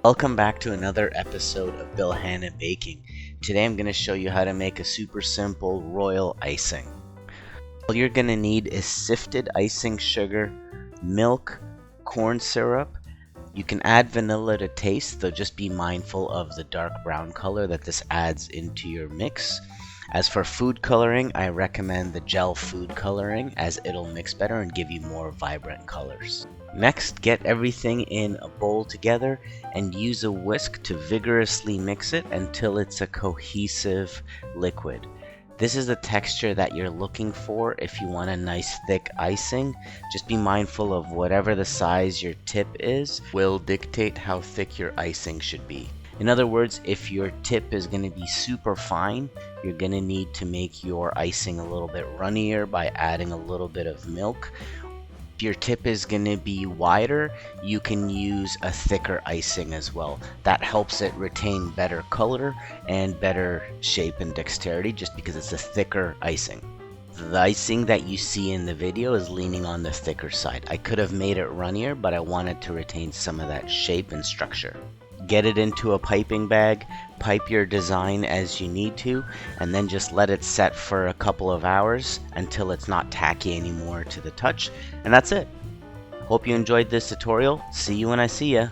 Welcome back to another episode of Bill Hanna Baking. Today I'm going to show you how to make a super simple royal icing. All you're going to need is sifted icing sugar, milk, corn syrup. You can add vanilla to taste, though just be mindful of the dark brown color that this adds into your mix. As for food coloring, I recommend the gel food coloring as it'll mix better and give you more vibrant colors. Next, get everything in a bowl together and use a whisk to vigorously mix it until it's a cohesive liquid. This is the texture that you're looking for if you want a nice thick icing. Just be mindful of whatever the size your tip is will dictate how thick your icing should be. In other words, if your tip is going to be super fine, you're going to need to make your icing a little bit runnier by adding a little bit of milk. If your tip is going to be wider, you can use a thicker icing as well. That helps it retain better color and better shape and dexterity just because it's a thicker icing. The icing that you see in the video is leaning on the thicker side. I could have made it runnier, but I wanted to retain some of that shape and structure. Get it into a piping bag, pipe your design as you need to, and then just let it set for a couple of hours until it's not tacky anymore to the touch, and that's it. Hope you enjoyed this tutorial. See you when I see ya.